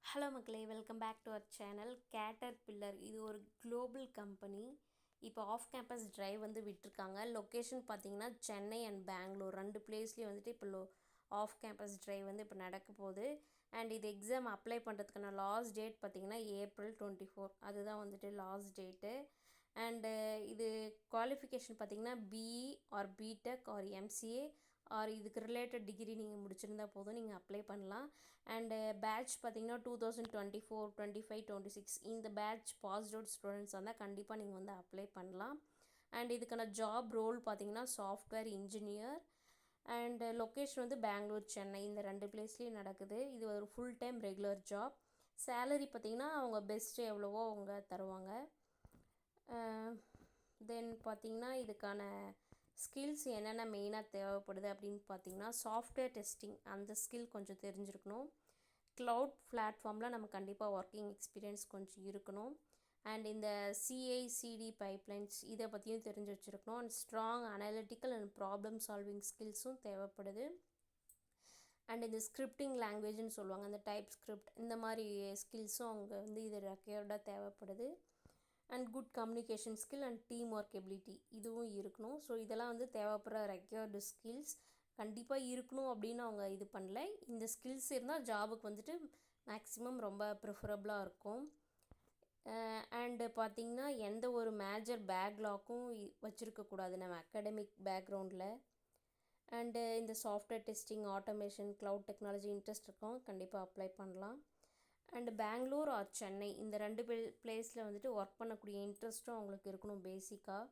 Hello மக்களே, welcome back to our channel. Caterpillar இது ஒரு குளோபல் கம்பெனி. இப்போ ஆஃப் கேம்பஸ் ட்ரைவ் வந்து விட்டுருக்காங்க. லொக்கேஷன் பார்த்தீங்கன்னா சென்னை அண்ட் பெங்களூர் ரெண்டு பிளேஸ்லேயும் வந்துட்டு இப்போ ஆஃப் கேம்பஸ் ட்ரைவ் வந்து இப்போ நடக்க போகுது. அண்ட் இது எக்ஸாம் அப்ளை பண்ணுறதுக்கான லாஸ்ட் டேட் பார்த்திங்கன்னா April 24 அதுதான் வந்துட்டு லாஸ்ட் டேட்டு. அண்டு இது குவாலிஃபிகேஷன் பார்த்திங்கன்னா B E or B Tech or MCA or இதுக்கு ரிலேட்டட் டிகிரி நீங்கள் முடிச்சிருந்தா போதும், நீங்கள் அப்ளை பண்ணலாம். அண்டு பேட்ச் பார்த்திங்கன்னா 2024, 25, 26 இந்த பேட்ச் பாஸ்ட் அவுட் ஸ்டூடெண்ட்ஸ் வந்தால் கண்டிப்பாக நீங்கள் வந்து அப்ளை பண்ணலாம். அண்ட் இதுக்கான ஜாப் ரோல் பார்த்திங்கன்னா சாஃப்ட்வேர் இன்ஜினியர். அண்டு லொக்கேஷன் வந்து பெங்களூர், சென்னை இந்த ரெண்டு பிளேஸ்லேயும் நடக்குது. இது ஒரு full time regular job. Salary பார்த்திங்கன்னா அவங்க பெஸ்ட்டு எவ்வளவோ அவங்க தருவாங்க. தென் பார்த்திங்கன்னா இதுக்கான ஸ்கில்ஸ் என்னென்ன மெயினாக தேவைப்படுது அப்படின்னு பார்த்திங்கன்னா சாஃப்ட்வேர் டெஸ்டிங் அந்த ஸ்கில் கொஞ்சம் தெரிஞ்சிருக்கணும். க்ளவுட் பிளாட்ஃபார்மில் நம்ம கண்டிப்பாக ஒர்க்கிங் எக்ஸ்பீரியன்ஸ் கொஞ்சம் இருக்கணும். அண்ட் இந்த சிஐசிடி பைப்லைன்ஸ் இதை பற்றியும் தெரிஞ்சு வச்சுருக்கணும். And strong analytical and problem solving ஸ்கில்ஸும் தேவைப்படுது. அண்ட் இந்த ஸ்கிரிப்டிங் லாங்குவேஜ்னு சொல்லுவாங்க, அந்த டைப் ஸ்கிரிப்ட் இந்த மாதிரி ஸ்கில்ஸும் அவங்க வந்து இது ரெக்யர்டாக தேவைப்படுது. And good communication skill and team work ability இதுவும் இருக்கணும். ஸோ இதெல்லாம் வந்து தேவைப்படுற ரெக்யர்டு ஸ்கில்ஸ் கண்டிப்பாக இருக்கணும் அப்படின்னு அவங்க இது பண்ணல. இந்த ஸ்கில்ஸ் இருந்தால் ஜாபுக்கு வந்துட்டு மேக்ஸிமம் ரொம்ப ப்ரிஃபரபுளாக இருக்கும். அண்டு பார்த்திங்கன்னா எந்த ஒரு மேஜர் பேக்லாக்கும் வச்சுருக்கக்கூடாது நம்ம அகாடமிக் பேக்ரவுண்டில். அண்டு இந்த software testing, automation, cloud technology interest இருக்கவங்க கண்டிப்பாக அப்ளை பண்ணலாம். அண்டு பெங்களூர் ஆர் சென்னை இந்த ரெண்டு பிளேஸில் வந்துட்டு ஒர்க் பண்ணக்கூடிய இன்ட்ரெஸ்ட்டும் அவங்களுக்கு இருக்கணும். பேசிக்காக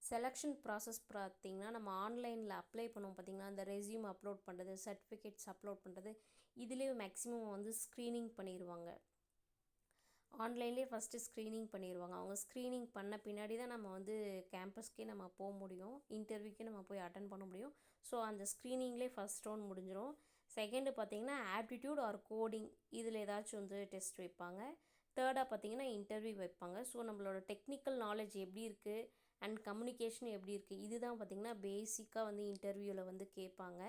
செலெக்ஷன் ப்ராசஸ் பார்த்திங்கன்னா நம்ம ஆன்லைனில் அப்ளை பண்ணுவோம் பார்த்திங்கன்னா, அந்த ரெஸ்யூம் அப்லோட் பண்ணுறது, சர்டிஃபிகேட்ஸ் அப்லோட் பண்ணுறது இதுலேயே மேக்ஸிமம் வந்து ஸ்க்ரீனிங் பண்ணிடுவாங்க. ஆன்லைன்லேயே ஃபஸ்ட்டு ஸ்க்ரீனிங் பண்ணிடுவாங்க. அவங்க ஸ்க்ரீனிங் பண்ண பின்னாடி தான் நம்ம வந்து கேம்பஸ்க்கே நம்ம போக முடியும், இன்டர்வியூக்கே நம்ம போய் அட்டன் பண்ண முடியும். ஸோ அந்த ஸ்க்ரீனிங்லேயே ஃபஸ்ட் ரவுண்ட் முடிஞ்சிடும். செகண்டு பார்த்திங்கன்னா ஆப்டிடியூட் ஆர் கோடிங் இதில் ஏதாச்சும் வந்து டெஸ்ட் வைப்பாங்க. தேர்டாக பார்த்திங்கன்னா இன்டர்வியூ வைப்பாங்க. ஸோ நம்மளோட டெக்னிக்கல் நாலேஜ் எப்படி இருக்குது அண்ட் கம்யூனிகேஷன் எப்படி இருக்குது இதுதான் பார்த்திங்கன்னா பேசிக்காக வந்து இன்டர்வியூவில் வந்து கேட்பாங்க.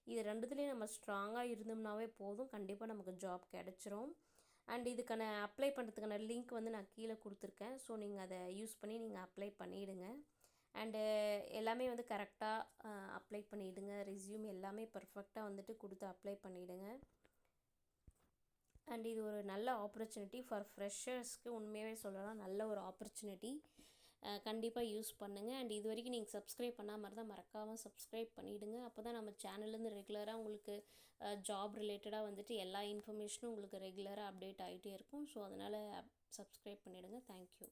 இது ரெண்டுத்துலேயும் நம்ம ஸ்ட்ராங்காக இருந்தோம்னாவே போதும், கண்டிப்பாக நமக்கு ஜாப் கிடச்சிரும். அண்ட் இதுக்கான அப்ளை பண்ணுறதுக்கான லிங்க் வந்து நான் கீழே கொடுத்துருக்கேன். ஸோ நீங்கள் அதை யூஸ் பண்ணி நீங்கள் அப்ளை பண்ணிவிடுங்க. அண்டு எல்லாமே வந்து கரெக்டாக அப்ளை பண்ணிவிடுங்க. ரெஸ்யூம் எல்லாமே பர்ஃபெக்டாக வந்துட்டு கொடுத்து அப்ளை பண்ணிவிடுங்க. அண்ட் இது ஒரு நல்ல ஆப்பர்ச்சுனிட்டி ஃபார் ஃப்ரெஷர்ஸ்க்கு, உண்மையாகவே சொல்லலாம் நல்ல ஒரு ஆப்பர்ச்சுனிட்டி. கண்டிப்பாக யூஸ் பண்ணுங்கள். அண்ட் இது வரைக்கும் நீங்கள் சப்ஸ்கிரைப் பண்ணாமல் இருந்தால் மறக்காமல் சப்ஸ்கிரைப் பண்ணிவிடுங்க. அப்போ தான் நம்ம சேனல்லேருந்து ரெகுலராக உங்களுக்கு ஜாப் ரிலேட்டடாக வந்துட்டு எல்லா இன்ஃபர்மேஷனும் உங்களுக்கு ரெகுலராக அப்டேட் ஆகிட்டே இருக்கும். ஸோ அதனால் சப்ஸ்கிரைப் பண்ணிவிடுங்க. தேங்க்யூ.